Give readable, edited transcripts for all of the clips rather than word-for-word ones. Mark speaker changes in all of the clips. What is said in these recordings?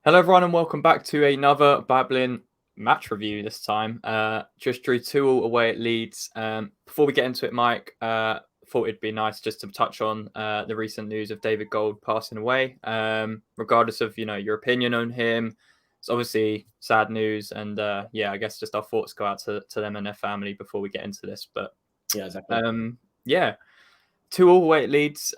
Speaker 1: Hello, everyone, and welcome back to another babbling match review. This time, just drew 2-2 away at Leeds. Before we get into it, Mike, thought it'd be nice just to touch on the recent news of David Gold passing away. Regardless of your opinion on him, it's obviously sad news, and I guess just our thoughts go out to them and their family before we get into this. But
Speaker 2: yeah, exactly.
Speaker 1: 2-2 away at Leeds.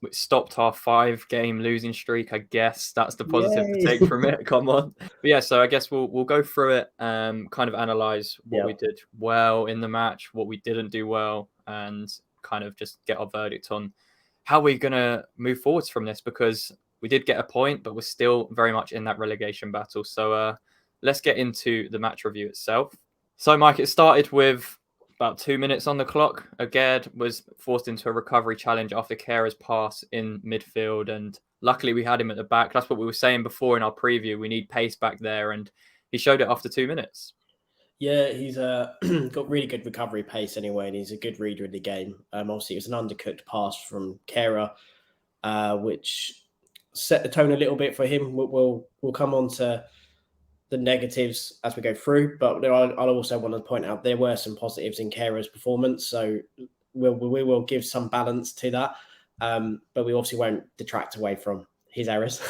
Speaker 1: Which stopped our 5-game losing streak. I guess that's the positive to take from it. Come on. But so I guess we'll go through it, kind of analyze what we did well in the match, what we didn't do well, and kind of just get our verdict on how we're gonna move forwards from this, because we did get a point, but we're still very much in that relegation battle. So let's get into the match review itself. So Mike, it started with about 2 minutes on the clock. Aged was forced into a recovery challenge after Kera's pass in midfield, and luckily we had him at the back. That's what we were saying before in our preview. We need pace back there, and he showed it after 2 minutes.
Speaker 2: Yeah, he's got really good recovery pace anyway, and he's a good reader of the game. Obviously, it was an undercooked pass from Kera, which set the tone a little bit for him. We'll come on to the negatives as we go through, but I'll also want to point out there were some positives in Kera's performance, so we will give some balance to that, but we obviously won't detract away from his errors.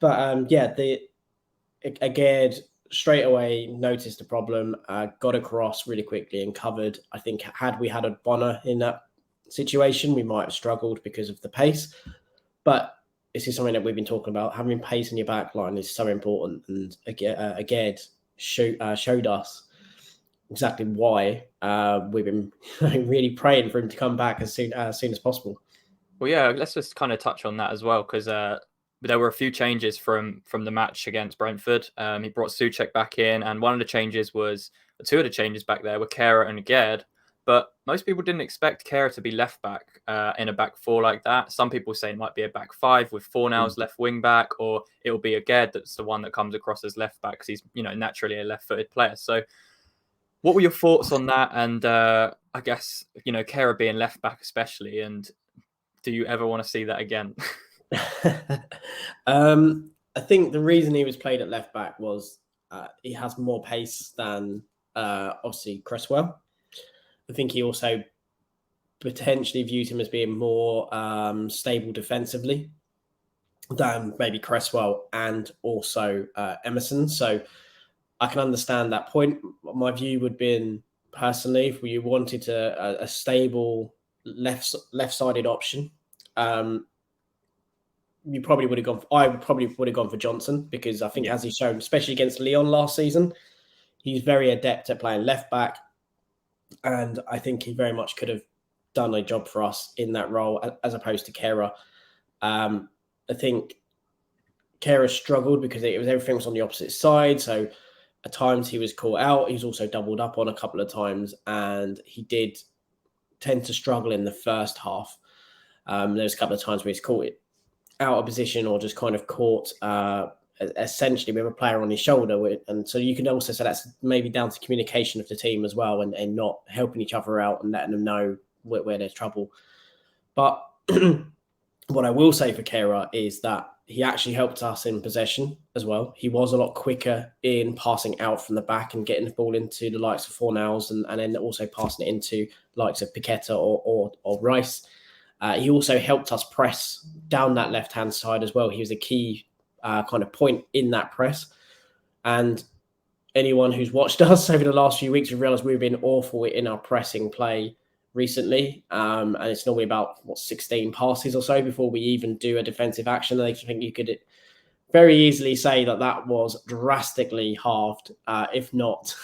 Speaker 2: But Aged straight away noticed the problem, got across really quickly and covered. I think had we had a Bonner in that situation, we might have struggled because of the pace, but this is something that we've been talking about. Having pace in your back line is so important. And again, showed us exactly why we've been really praying for him to come back as soon as possible.
Speaker 1: Well, yeah, let's just kind of touch on that as well, because there were a few changes from the match against Brentford. He brought Souček back in, and two of the changes back there were Kera and Aged. But most people didn't expect Kera to be left back in a back four like that. Some people say it might be a back five with Fornals left wing back, or it'll be Aged that's the one that comes across as left back because he's naturally a left-footed player. So what were your thoughts on that? And I guess Kera being left back especially, and do you ever want to see that again?
Speaker 2: I think the reason he was played at left back was he has more pace than obviously Cresswell. I think he also potentially views him as being more stable defensively than maybe Cresswell and also Emerson. So I can understand that point. My view would be, personally, if you wanted a stable left-sided option, you probably would have gone. I probably would have gone for Johnson, because I think, as he's shown, especially against Lyon last season, he's very adept at playing left back, and I think he very much could have done a job for us in that role as opposed to Kera. I think Kera struggled because everything was on the opposite side, so at times he was caught out. He was also doubled up on a couple of times, and he did tend to struggle in the first half. There was a couple of times where he's caught it out of position, or just kind of caught essentially with a player on his shoulder. And so you can also say that's maybe down to communication of the team as well, and not helping each other out and letting them know where there's trouble. But what I will say for Kera is that he actually helped us in possession as well. He was a lot quicker in passing out from the back and getting the ball into the likes of Fornals, and then also passing it into the likes of Paqueta or Rice. He also helped us press down that left-hand side as well. He was a key kind of point in that press. And anyone who's watched us over the last few weeks will realise we've been awful in our pressing play recently. And it's normally about 16 passes or so before we even do a defensive action. I think you could very easily say that was drastically halved, if not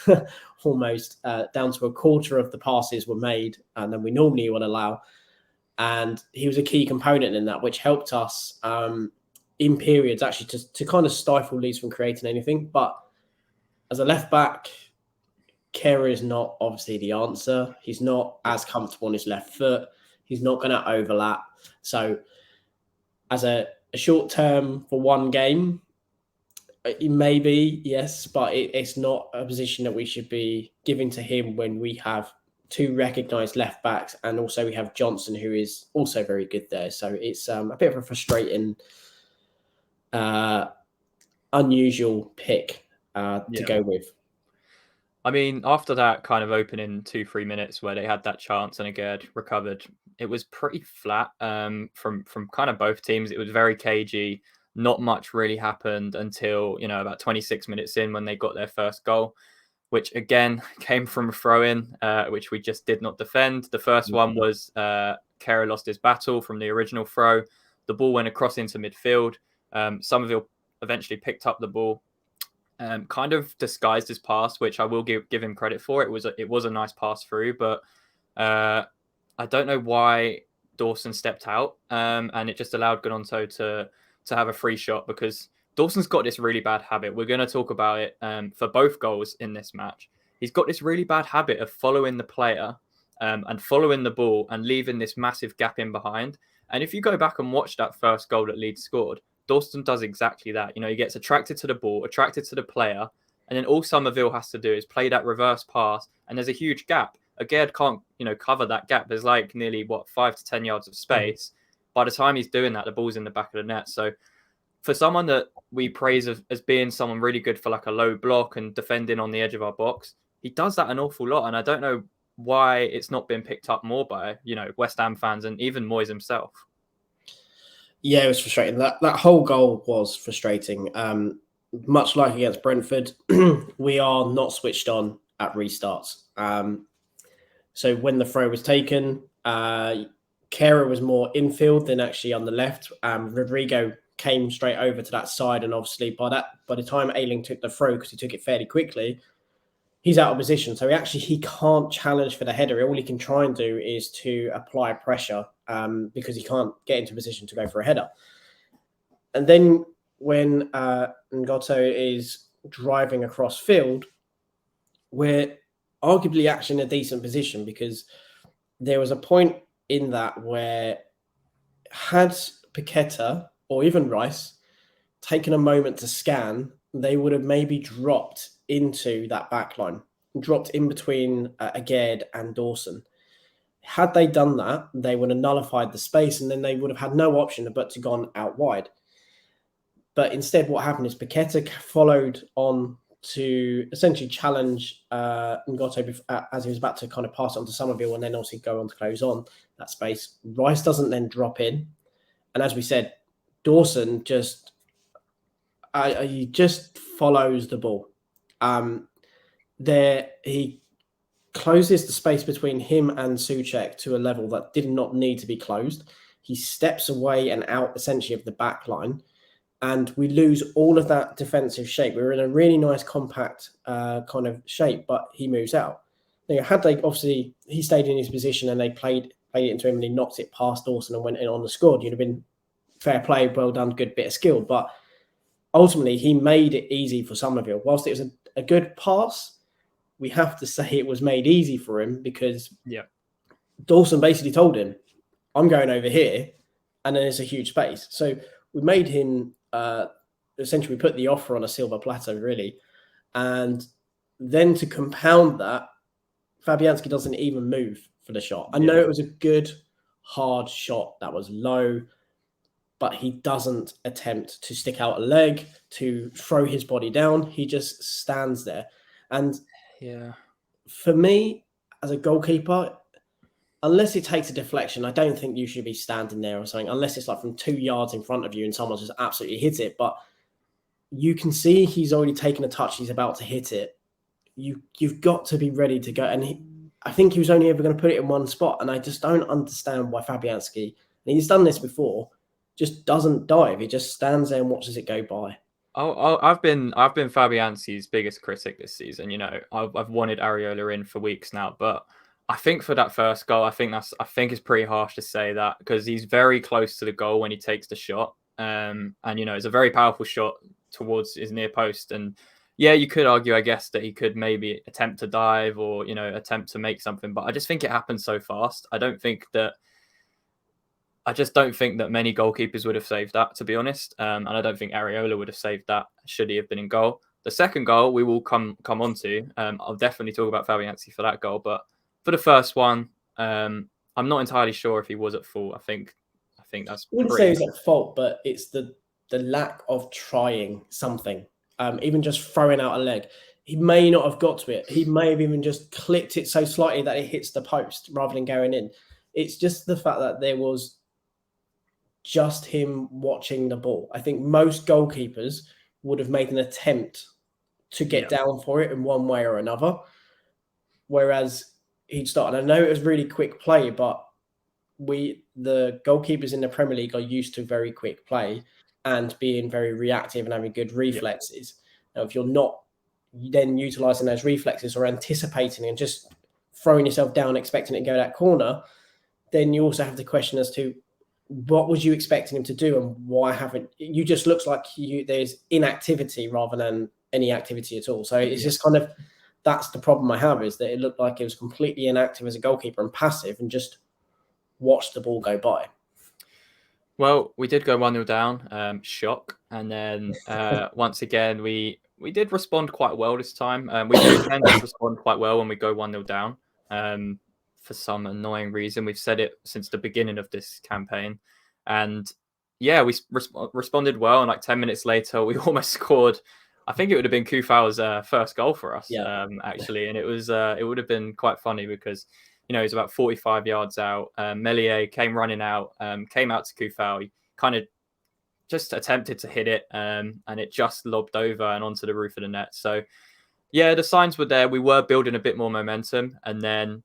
Speaker 2: almost down to a quarter of the passes were made than we normally would allow. And he was a key component in that, which helped us in periods actually to kind of stifle Leeds from creating anything. But as a left back, Kera is not obviously the answer. He's not as comfortable on his left foot. He's not going to overlap. So as a short term for one game, maybe, yes, but it's not a position that we should be giving to him when we have two recognised left backs, and also we have Johnson, who is also very good there. So it's a bit of a frustrating unusual pick to go with.
Speaker 1: I mean, after that kind of opening 2-3 minutes where they had that chance and again recovered, it was pretty flat from kind of both teams. It was very cagey. Not much really happened until about 26 minutes in when they got their first goal, which again came from a throw-in, which we just did not defend. The first one was Kera lost his battle from the original throw. The ball went across into midfield. Somerville eventually picked up the ball. Kind of disguised his pass, which I will give him credit for. It was a nice pass through, but I don't know why Dawson stepped out, and it just allowed Gononto to have a free shot because Dawson's got this really bad habit. We're going to talk about it for both goals in this match. He's got this really bad habit of following the player and following the ball and leaving this massive gap in behind. And if you go back and watch that first goal that Leeds scored, Dawson does exactly that. He gets attracted to the ball, attracted to the player, and then all Somerville has to do is play that reverse pass, and there's a huge gap. Agerd can't, cover that gap. There's like nearly 5 to 10 yards of space. By the time he's doing that, the ball's in the back of the net. So for someone that we praise as being someone really good for like a low block and defending on the edge of our box, he does that an awful lot. And I don't know why it's not been picked up more by, West Ham fans and even Moyes himself.
Speaker 2: Yeah, it was frustrating. That whole goal was frustrating. Much like against Brentford, we are not switched on at restarts. So when the throw was taken, Kera was more infield than actually on the left. Rodrigo came straight over to that side, and obviously by the time Ayling took the throw, because he took it fairly quickly, he's out of position. So he can't challenge for the header. All he can try and do is to apply pressure because he can't get into position to go for a header. And then when Ngoto is driving across field, we're arguably actually in a decent position because there was a point in that where had Paqueta or even Rice taken a moment to scan, they would have maybe dropped into that backline, dropped in between Agerd and Dawson. Had they done that, they would have nullified the space and then they would have had no option but to gone out wide. But instead, what happened is Paqueta followed on to essentially challenge Ngoto as he was about to kind of pass it on to Somerville and then also go on to close on that space. Rice doesn't then drop in. And as we said, Dawson just he just follows the ball. He closes the space between him and Souček to a level that did not need to be closed. He steps away and out essentially of the back line, and we lose all of that defensive shape. We were in a really nice compact kind of shape, but he moves out. Now, had they obviously he stayed in his position and they played it into him and he knocked it past Dawson and went in on the score, you'd have been fair play, well done, good bit of skill. But ultimately, he made it easy for Somerville. Whilst it was a good pass, we have to say it was made easy for him because Dawson basically told him, I'm going over here, and then there's a huge space. So we made him, essentially we put the offer on a silver platter, really. And then to compound that, Fabianski doesn't even move for the shot. I know it was a good, hard shot that was low, but he doesn't attempt to stick out a leg, to throw his body down. He just stands there. And for me, as a goalkeeper, unless it takes a deflection, I don't think you should be standing there or something, unless it's like from 2 yards in front of you and someone just absolutely hit it. But you can see he's already taken a touch. He's about to hit it. You've got to be ready to go. And I think he was only ever going to put it in one spot. And I just don't understand why Fabianski, and he's done this before, just doesn't dive. He just stands there and watches it go by.
Speaker 1: I've been Fabianski's biggest critic this season. I've wanted Areola in for weeks now, but I think for that first goal, I think it's pretty harsh to say that because he's very close to the goal when he takes the shot, and it's a very powerful shot towards his near post. And yeah, you could argue, I guess, that he could maybe attempt to dive or attempt to make something, but I just think it happened so fast. I just don't think that many goalkeepers would have saved that, to be honest. And I don't think Areola would have saved that should he have been in goal. The second goal we will come on to. I'll definitely talk about Fabianski for that goal. But for the first one, I'm not entirely sure if he was at fault. I think that's.
Speaker 2: I wouldn't say he's at fault, but it's the the lack of trying something, even just throwing out a leg. He may not have got to it. He may have even just clipped it so slightly that it hits the post rather than going in. It's just the fact that there was just him watching the ball. I think most goalkeepers would have made an attempt to get down for it in one way or another. Whereas he'd start. And I know it was really quick play, but the goalkeepers in the Premier League are used to very quick play and being very reactive and having good reflexes. Now, if you're not then utilising those reflexes or anticipating and just throwing yourself down, expecting it to go that corner, then you also have the question as to what was you expecting him to do and why haven't you? Just looks like there's inactivity rather than any activity at all. So it's just kind of, that's the problem I have, is that it looked like it was completely inactive as a goalkeeper and passive and just watched the ball go by.
Speaker 1: Well, we did go 1-0 down, shock. And then once again, we did respond quite well this time. We do tend to respond quite well when we go 1-0 down. For some annoying reason. We've said it since the beginning of this campaign. And yeah, we responded well. And like 10 minutes later, we almost scored. I think it would have been Kufau's first goal for us, actually. And it would have been quite funny because, you know, he's about 45 yards out. Meslier came running out, came out to Kufau. He kind of just attempted to hit it, and it just lobbed over and onto the roof of the net. So yeah, the signs were there. We were building a bit more momentum. And then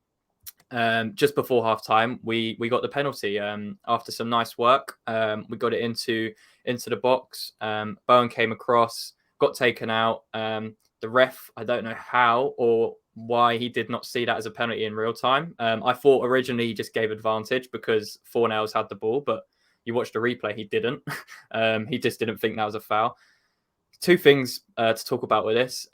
Speaker 1: just before half time, we got the penalty after some nice work. We got it into the box. Bowen came across, got taken out. The ref, I don't know how or why he did not see that as a penalty in real time. I thought originally he just gave advantage because Fornals had the ball, but you watch the replay, he didn't. He just didn't think that was a foul. Two things to talk about with this.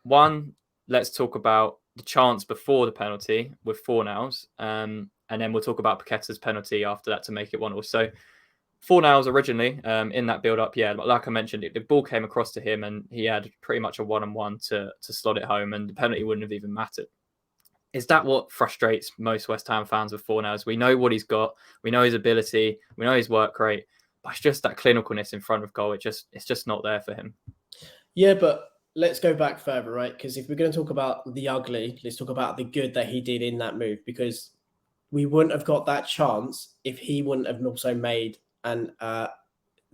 Speaker 1: One, let's talk about the chance before the penalty with Fornals, and then we'll talk about Paqueta's penalty after that to make it 1-1. So Fornals originally in that build-up, like I mentioned, the ball came across to him and he had pretty much a one-on-one to slot it home, and the penalty wouldn't have even mattered. Is that what frustrates most West Ham fans with Fornals? We know what he's got, we know his ability, we know his work rate, but it's just that clinicalness in front of goal. It's just not there for him.
Speaker 2: Yeah, but let's go back further, right? Because if we're going to talk about the ugly, let's talk about the good that he did in that move, because we wouldn't have got that chance if he wouldn't have also made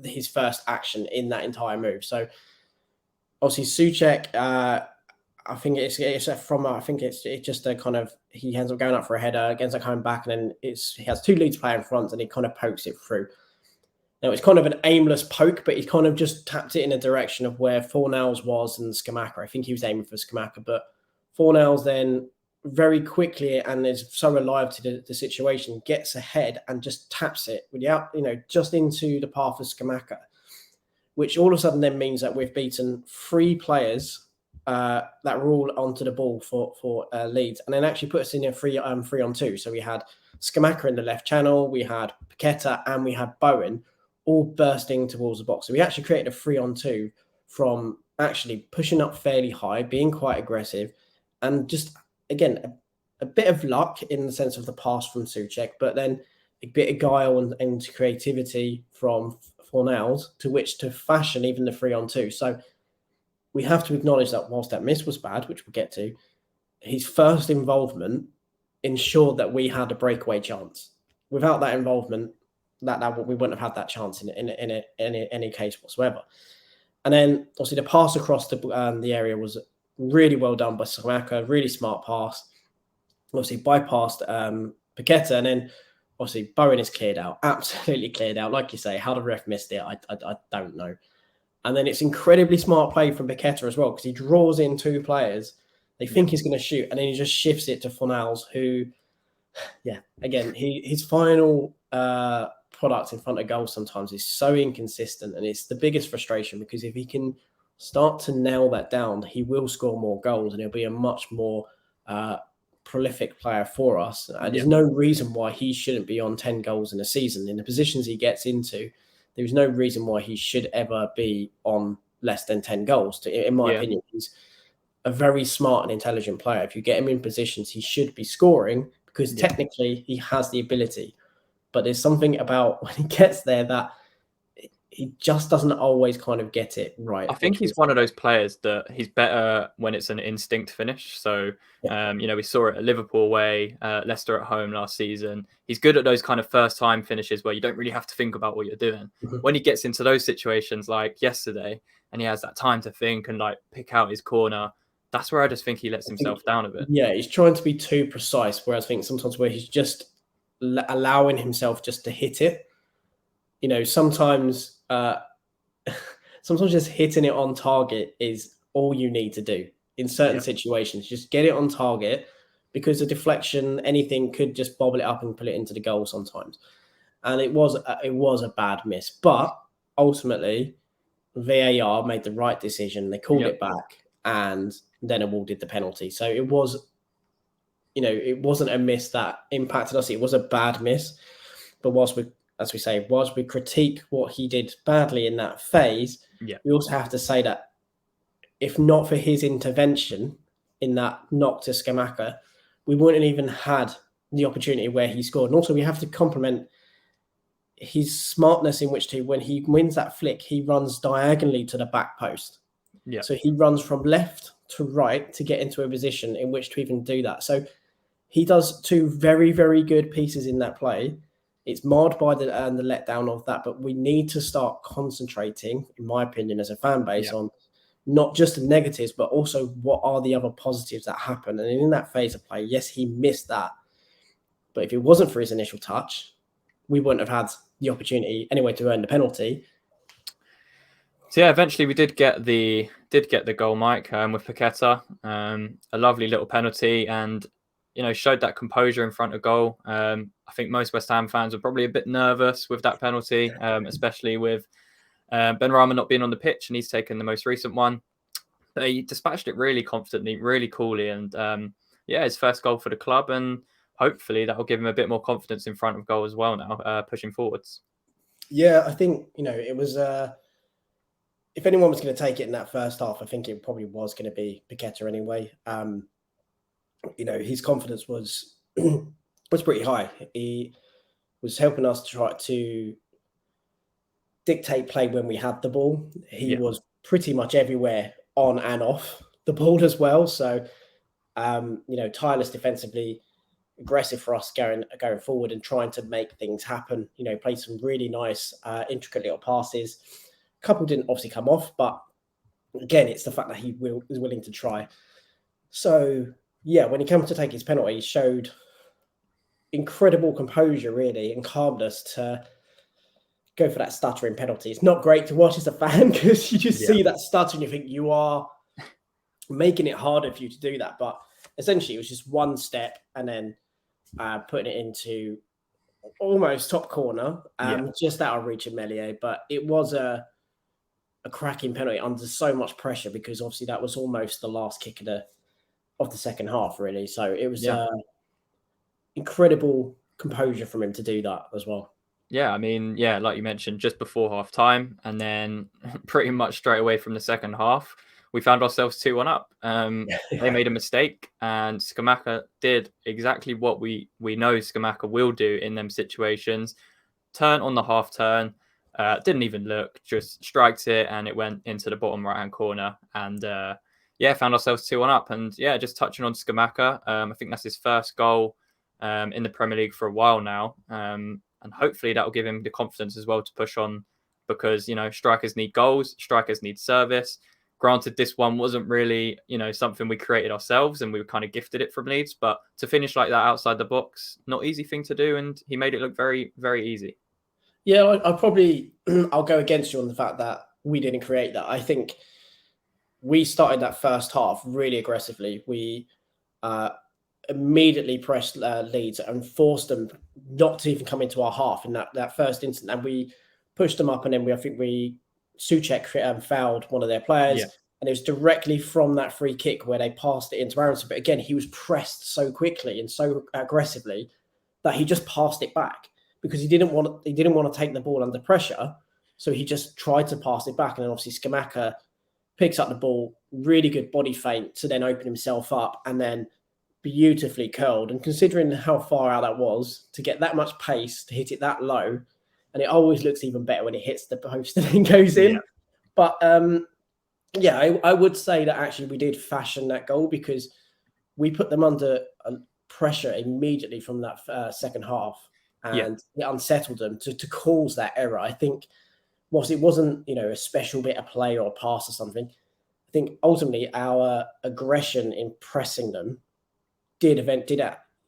Speaker 2: his first action in that entire move. So obviously Souček, I think it's just a kind of, he ends up going up for a header, ends up coming back, and then he has two Leeds players in front and he kind of pokes it through. Now, it's kind of an aimless poke, but he kind of just tapped it in a direction of where Fornals was and Scamacca. I think he was aiming for Scamacca, but Fornals then very quickly, and is so alive to the situation, gets ahead and just taps it without, just into the path of Scamacca, which all of a sudden then means that we've beaten three players that were all onto the ball for Leeds, and then actually put us in a 3-on-2. So we had Scamacca in the left channel, we had Paqueta, and we had Bowen all bursting towards the box. So we actually created a 3-on-2 from actually pushing up fairly high, being quite aggressive, and just, again, a bit of luck in the sense of the pass from Souček, but then a bit of guile and creativity from Fornals to which to fashion even the 3-on-2. So we have to acknowledge that whilst that miss was bad, which we'll get to, his first involvement ensured that we had a breakaway chance. Without that involvement, that we wouldn't have had that chance in any case whatsoever. And then obviously the pass across the area was really well done by Scamacca, really smart pass. Obviously bypassed Paqueta, and then obviously Bowen is cleared out, absolutely cleared out. Like you say, how the ref missed it, I don't know. And then it's incredibly smart play from Paqueta as well, because he draws in two players. They think he's going to shoot, and then he just shifts it to Fornals, who, again, his final product in front of goal sometimes is so inconsistent, and it's the biggest frustration, because if he can start to nail that down, he will score more goals and he'll be a much more prolific player for us. There's no reason why he shouldn't be on 10 goals in a season. In the positions he gets into, there's no reason why he should ever be on less than 10 goals. In my opinion, he's a very smart and intelligent player. If you get him in positions, he should be scoring, because technically he has the ability. But there's something about when he gets there that he just doesn't always kind of get it right.
Speaker 1: I think he's one of those players that he's better when it's an instinct finish. So, we saw it at Liverpool away, Leicester at home last season. He's good at those kind of first time finishes where you don't really have to think about what you're doing. When he gets into those situations like yesterday and he has that time to think and like pick out his corner, that's where I just think he lets himself down a bit.
Speaker 2: Yeah, he's trying to be too precise, whereas I think sometimes where he's just allowing himself just to hit it. Sometimes just hitting it on target is all you need to do in certain situations. Just get it on target, because the deflection, anything could just bobble it up and put it into the goal sometimes. And it was a bad miss, but ultimately VAR made the right decision. They called it back and then awarded the penalty. So it was, it wasn't a miss that impacted us. It was a bad miss. But whilst we critique what he did badly in that phase, we also have to say that if not for his intervention in that knock to Scamacca, we wouldn't even had the opportunity where he scored. And also we have to compliment his smartness in which when he wins that flick, he runs diagonally to the back post.
Speaker 1: Yeah.
Speaker 2: So he runs from left to right to get into a position in which to even do that. So he does two very, very good pieces in that play. It's marred by the letdown of that, but we need to start concentrating, in my opinion, as a fan base, on not just the negatives, but also what are the other positives that happen. And in that phase of play, yes, he missed that. But if it wasn't for his initial touch, we wouldn't have had the opportunity anyway to earn the penalty.
Speaker 1: So yeah, eventually we did get the goal, Mike, with Paqueta, a lovely little penalty, and showed that composure in front of goal. I think most West Ham fans were probably a bit nervous with that penalty, especially with Benrahma not being on the pitch, and he's taken the most recent one. But he dispatched it really confidently, really coolly, and his first goal for the club, and hopefully that will give him a bit more confidence in front of goal as well now, pushing forwards.
Speaker 2: Yeah, I think it was. If anyone was going to take it in that first half, I think it probably was going to be Paqueta anyway. His confidence was pretty high. He was helping us try to dictate play when we had the ball. He was pretty much everywhere on and off the ball as well. So, tireless defensively, aggressive for us going forward and trying to make things happen. Played some really nice, intricate little passes. A couple didn't obviously come off, but again, it's the fact that he is willing to try. So, yeah, when he came to take his penalty, he showed incredible composure, really, and calmness to go for that stuttering penalty. It's not great to watch as a fan because you just see that stutter and you think you are making it harder for you to do that. But essentially, it was just one step and then putting it into almost top corner, just out of reach of Meslier. But it was a cracking penalty under so much pressure because obviously that was almost the last kick of the second half, really. So it was incredible composure from him to do that as well.
Speaker 1: Yeah, I mean, like you mentioned, just before half time, and then pretty much straight away from the second half, we found ourselves 2-1 up. They made a mistake, and Scamacca did exactly what we know Scamacca will do in them situations. Turn on the half turn, didn't even look, just striked it, and it went into the bottom right-hand corner. And found ourselves 2-1 up. And just touching on Scamacca, I think that's his first goal in the Premier League for a while now. And hopefully that will give him the confidence as well to push on, because, strikers need goals, strikers need service. Granted, this one wasn't really, something we created ourselves and we were kind of gifted it from Leeds, but to finish like that outside the box, not easy thing to do. And he made it look very, very easy.
Speaker 2: Yeah, I'll go against you on the fact that we didn't create that. I think we started that first half really aggressively. We immediately pressed Leeds and forced them not to even come into our half in that first instant. And we pushed them up, and then I think Souček fouled one of their players.
Speaker 1: Yeah.
Speaker 2: And it was directly from that free kick where they passed it into Aronson. But again, he was pressed so quickly and so aggressively that he just passed it back because he didn't want to take the ball under pressure. So he just tried to pass it back. And then obviously Scamacca picks up the ball, really good body feint to then open himself up, and then beautifully curled. And considering how far out that was, to get that much pace, to hit it that low, and it always looks even better when it hits the post and then goes in. But I would say that actually we did fashion that goal because we put them under pressure immediately from that second half, and it unsettled them to cause that error. I think whilst it wasn't, a special bit of play or a pass or something, I think ultimately our aggression in pressing them did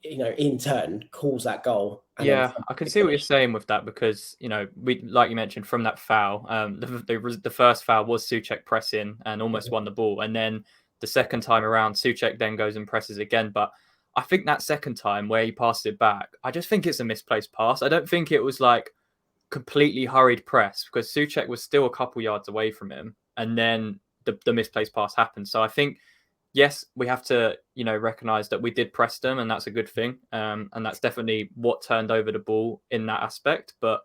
Speaker 2: in turn cause that goal. And
Speaker 1: I can see what you're saying with that because, we, like you mentioned, from that foul, the first foul was Souček pressing and almost won the ball. And then the second time around, Souček then goes and presses again. But I think that second time where he passed it back, I just think it's a misplaced pass. I don't think it was like completely hurried press because Souček was still a couple yards away from him. And then the misplaced pass happened. So I think, yes, we have to, recognize that we did press them, and that's a good thing. And that's definitely what turned over the ball in that aspect. But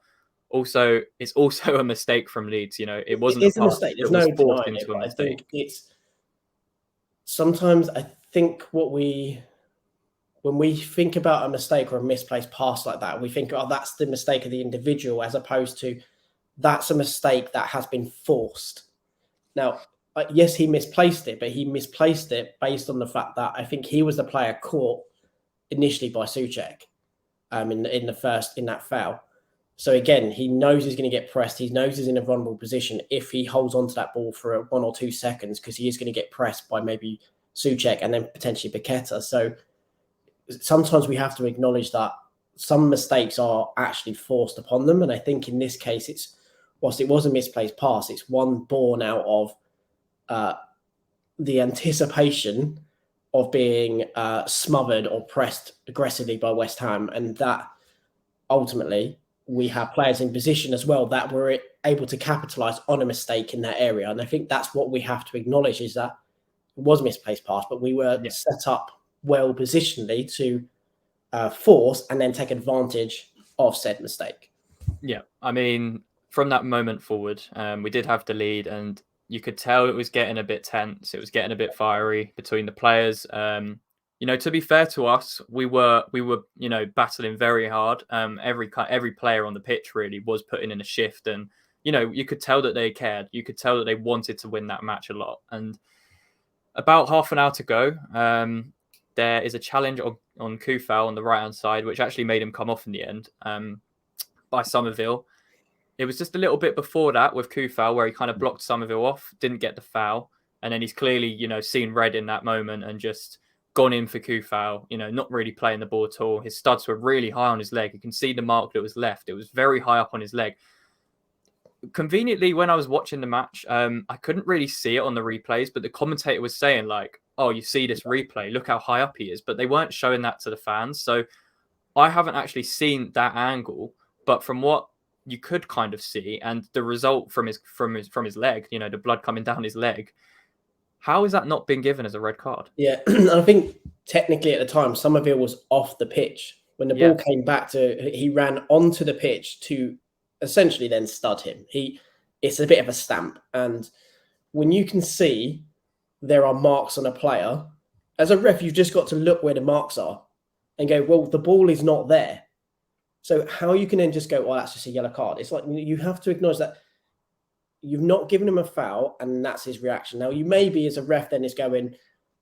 Speaker 1: also, it's also a mistake from Leeds. It wasn't
Speaker 2: a mistake. There's no denying it. I think it's sometimes I think when we think about a mistake or a misplaced pass like that, we think, oh, that's the mistake of the individual, as opposed to that's a mistake that has been forced. Now, yes, he misplaced it, but he misplaced it based on the fact that I think he was the player caught initially by Souček in that foul. So again, he knows he's going to get pressed. He knows he's in a vulnerable position if he holds onto that ball for 1 or 2 seconds, because he is going to get pressed by maybe Souček and then potentially Paqueta. So sometimes we have to acknowledge that some mistakes are actually forced upon them. And I think in this case, whilst it was a misplaced pass, it's one born out of the anticipation of being smothered or pressed aggressively by West Ham, and that ultimately we have players in position as well that were able to capitalise on a mistake in that area. And I think that's what we have to acknowledge, is that it was a misplaced pass, but we were set up well positionally to force and then take advantage of said mistake.
Speaker 1: Yeah, I mean, from that moment forward, we did have the lead, and you could tell it was getting a bit tense. It was getting a bit fiery between the players. To be fair to us, we were battling very hard. Every player on the pitch really was putting in a shift, and you could tell that they cared. You could tell that they wanted to win that match a lot. And about half an hour to go, there is a challenge on Kufal on the right hand side, which actually made him come off in the end by Somerville. It was just a little bit before that with Kufal where he kind of blocked Somerville off, didn't get the foul. And then he's clearly, seen red in that moment and just gone in for Kufal, not really playing the ball at all. His studs were really high on his leg. You can see the mark that was left. It was very high up on his leg. Conveniently, when I was watching the match, I couldn't really see it on the replays, but the commentator was saying like, oh, you see this replay, look how high up he is. But they weren't showing that to the fans. So I haven't actually seen that angle, but from what you could kind of see, and the result from his leg, the blood coming down his leg. How has that not been given as a red card?
Speaker 2: Yeah, I think technically at the time, Somerville was off the pitch. When the ball came back he ran onto the pitch to essentially then stud him. It's a bit of a stamp. And when you can see there are marks on a player, as a ref, you've just got to look where the marks are and go, well, the ball is not there. So how you can then just go, well, that's just a yellow card. It's like you have to acknowledge that you've not given him a foul, and that's his reaction. Now, you maybe as a ref then is going,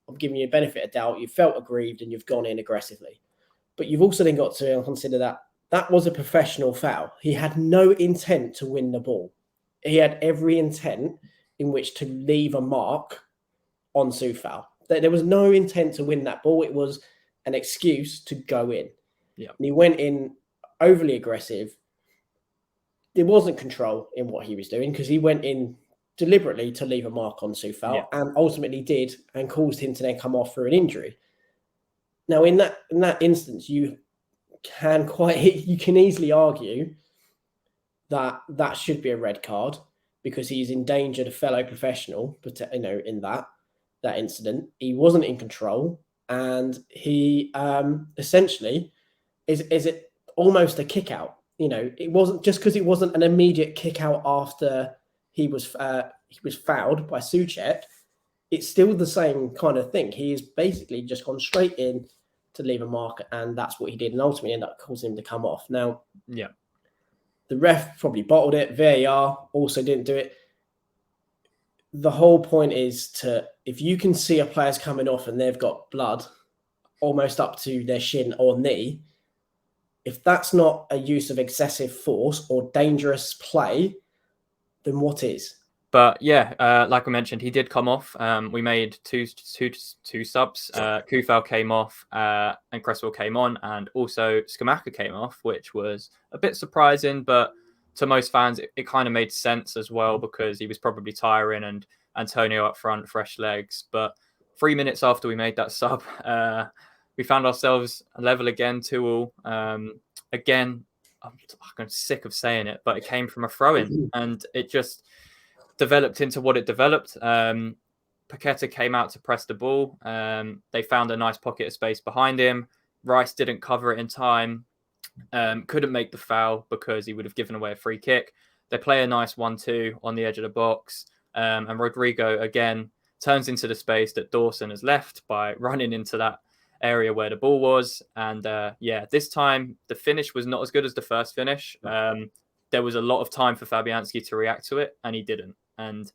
Speaker 2: I'm giving you a benefit of doubt. You felt aggrieved and you've gone in aggressively. But you've also then got to consider that was a professional foul. He had no intent to win the ball. He had every intent in which to leave a mark on Soufal. There was no intent to win that ball. It was an excuse to go in.
Speaker 1: Yeah.
Speaker 2: And he went in overly aggressive. There wasn't control in what he was doing because he went in deliberately to leave a mark on Soufal and ultimately did, and caused him to then come off for an injury. Now, in that instance, you can easily argue that should be a red card because he's endangered a fellow professional, in that incident. He wasn't in control, and he essentially is it almost a kick out. It wasn't just because it wasn't an immediate kick out after he was fouled by Souček. It's still the same kind of thing. He is basically just gone straight in to leave a mark, and that's what he did, and ultimately ended up causing him to come off. Now, The ref probably bottled it. VAR also didn't do it. The whole point is if you can see a player's coming off and they've got blood almost up to their shin or knee, if that's not a use of excessive force or dangerous play, then what is?
Speaker 1: But yeah, like I mentioned, he did come off. We made two subs. Kufal came off and Cresswell came on, and also Skamaka came off, which was a bit surprising, but to most fans, it kind of made sense as well because he was probably tiring and Antonio up front, fresh legs. But 3 minutes after we made that sub, we found ourselves level again, 2-2. Again, I'm sick of saying it, but it came from a throw-in, and it just developed into what it developed. Paqueta came out to press the ball. They found a nice pocket of space behind him. Rice didn't cover it in time. Couldn't make the foul because he would have given away a free kick. They play a nice 1-2 on the edge of the box. And Rodrigo, again, turns into the space that Dawson has left by running into that area where the ball was. And this time the finish was not as good as the first finish. There was a lot of time for Fabianski to react to it, and he didn't. And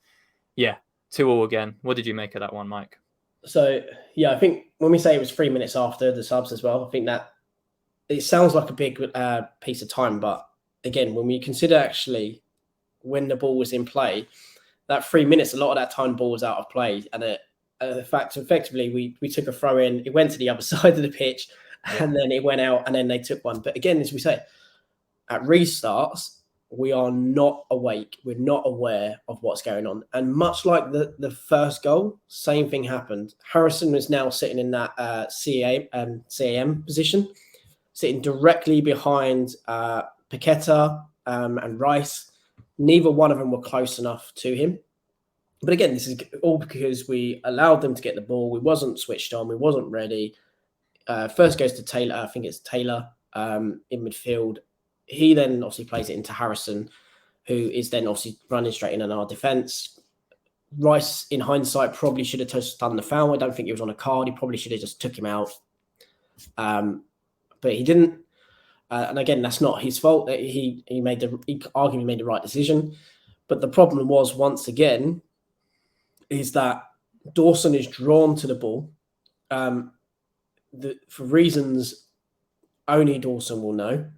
Speaker 1: 2-2 again. What did you make of that one, Mike?
Speaker 2: So, I think when we say it was 3 minutes after the subs as well, I think that it sounds like a big piece of time. But again, when we consider actually when the ball was in play, that 3 minutes, a lot of that time the ball was out of play. And effectively, we took a throw in. It went to the other side of the pitch, and then it went out, and then they took one. But again, as we say, at restarts, we are not awake. We're not aware of what's going on. And much like the first goal, same thing happened. Harrison was now sitting in that CAM position, sitting directly behind Paqueta and Rice. Neither one of them were close enough to him. But again, this is all because we allowed them to get the ball. We wasn't switched on. We wasn't ready. First goes to Taylor. I think it's Taylor in midfield. He then obviously plays it into Harrison, who is then obviously running straight in our defence. Rice, in hindsight, probably should have just done the foul. I don't think he was on a card. He probably should have just took him out. But he didn't. And again, that's not his fault. He arguably made the right decision. But the problem was, once again, is that Dawson is drawn to the ball for reasons only Dawson will know.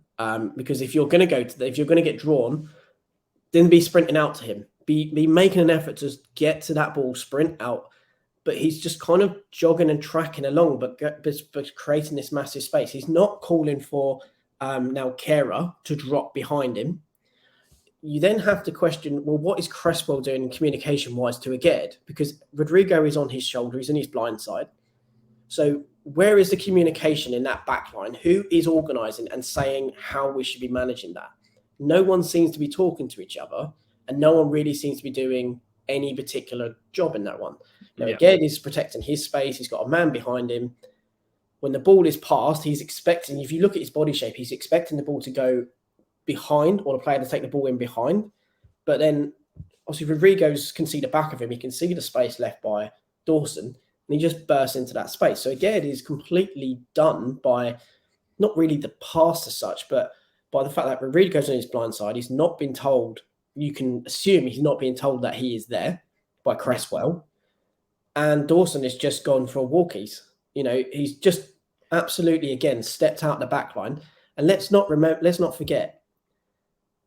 Speaker 2: Because if you're going to get drawn, then be sprinting out to him, be making an effort to get to that ball, sprint out. But he's just kind of jogging and tracking along, but creating this massive space. He's not calling for now Kera to drop behind him. You then have to question, well, what is Cresswell doing communication-wise to Aged? Because Rodrigo is on his shoulder, he's on his blind side. So where is the communication in that backline? Who is organising and saying how we should be managing that? No one seems to be talking to each other, and no one really seems to be doing any particular job in that one. Aged is protecting his space. He's got a man behind him. When the ball is passed, he's expecting, if you look at his body shape, he's expecting the ball to go behind or the player to take the ball in behind. But then, obviously, Rodrigo can see the back of him. He can see the space left by Dawson, and he just bursts into that space. So again, is completely done by not really the pass as such, but by the fact that Rodrigo's on his blind side. He's not been told, you can assume he's not being told that he is there by Cresswell. And Dawson has just gone for walkies. He's just absolutely, again, stepped out the back line. And let's not forget,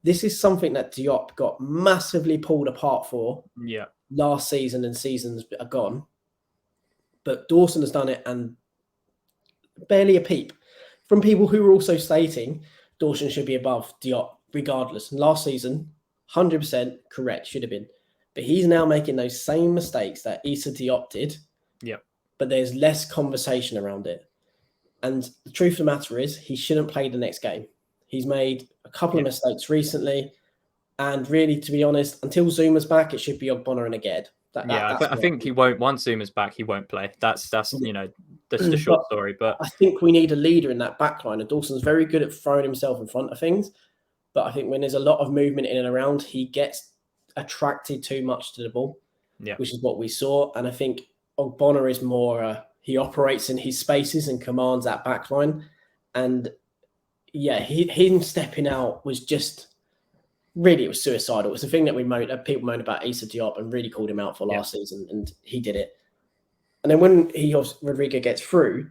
Speaker 2: this is something that Diop got massively pulled apart for last season and seasons are gone. But Dawson has done it, and barely a peep. From people who were also stating Dawson should be above Diop regardless. And last season, 100% correct, should have been. But he's now making those same mistakes that Issa Diop did. But there's less conversation around it. And the truth of the matter is, he shouldn't play the next game. He's made a couple of mistakes recently. And really, to be honest, until Zuma's back, it should be Ogbonna and Aged.
Speaker 1: I think he won't. Once Zuma's back, he won't play. That's the short story. But
Speaker 2: I think we need a leader in that back line. And Dawson's very good at throwing himself in front of things. But I think when there's a lot of movement in and around, he gets attracted too much to the ball, which is what we saw. And I think Ogbonna is more, he operates in his spaces and commands that back line. And him stepping out was just really it was suicidal. It's the thing that people moan about Issa Diop and really called him out for last season, and he did it. And then when Rodrigo gets through,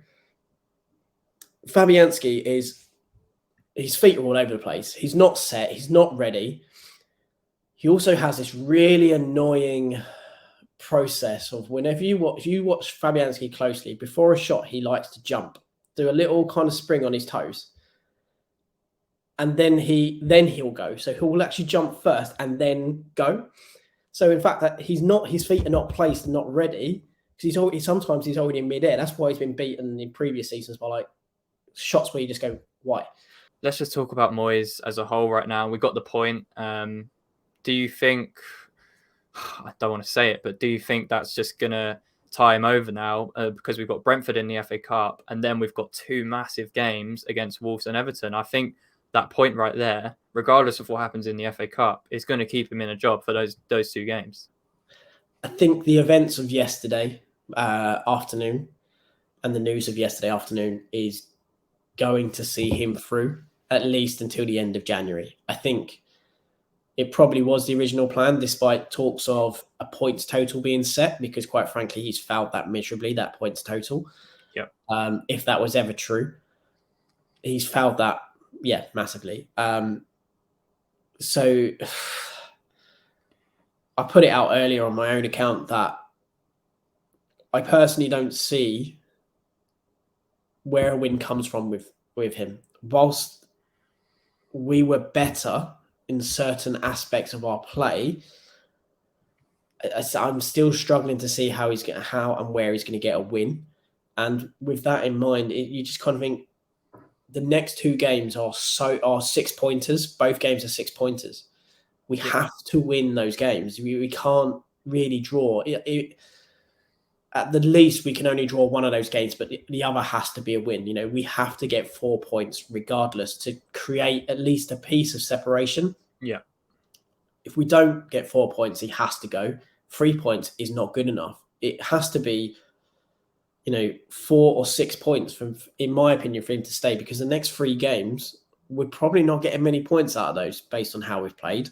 Speaker 2: Fabianski his feet are all over the place. He's not set. He's not ready. He also has this really annoying process of whenever if you watch Fabianski closely, before a shot, he likes to jump, do a little kind of spring on his toes. And then he'll go. So he'll actually jump first and then go. So in fact, that his feet are not placed and not ready, because sometimes he's already in midair. That's why he's been beaten in previous seasons by like shots where you just go, why?
Speaker 1: Let's just talk about Moyes as a whole right now. We got the point. Do you think, I don't want to say it, but do you think that's just going to tie him over now because we've got Brentford in the FA Cup and then we've got two massive games against Wolves and Everton? I think that point right there, regardless of what happens in the FA Cup, is going to keep him in a job for those two games.
Speaker 2: I think the events of yesterday afternoon and the news of yesterday afternoon is going to see him through at least until the end of January. I think it probably was the original plan, despite talks of a points total being set, because quite frankly, he's fouled that miserably, that points total.
Speaker 1: Yep.
Speaker 2: If that was ever true, he's fouled that, massively. So I put it out earlier on my own account that I personally don't see where a win comes from with him. Whilst we were better in certain aspects of our play, I'm still struggling to see how and where he's going to get a win. And with that in mind, you just kind of think the next two games are 6 pointers. Both games are 6 pointers. We have to win those games. We can't really draw. At the least, we can only draw one of those games, but the other has to be a win. We have to get 4 points regardless to create at least a piece of separation.
Speaker 1: Yeah. If
Speaker 2: we don't get 4 points, he has to go. 3 points is not good enough. It has to be, 4 or 6 points in my opinion, for him to stay, because the next 3 games, we're probably not getting many points out of those based on how we've played.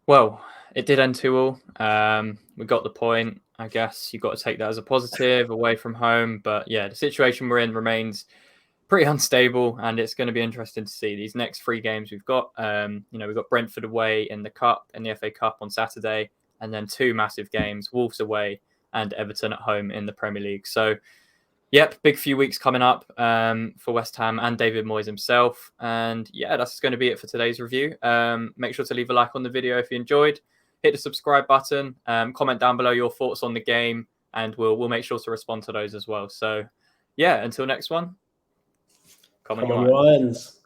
Speaker 1: Well, it did end 2-2. We got the point. I guess you've got to take that as a positive away from home. But yeah, the situation we're in remains pretty unstable, and it's going to be interesting to see these next 3 games we've got. We've got Brentford away in the Cup, in the FA Cup on Saturday, and then 2 massive games, Wolves away and Everton at home in the Premier League. So, yep, big few weeks coming up for West Ham and David Moyes himself. And yeah, that's going to be it for today's review. Make sure to leave a like on the video if you enjoyed. Hit the subscribe button. Comment down below your thoughts on the game, and we'll make sure to respond to those as well. So, yeah, until next one. Come on, your irons.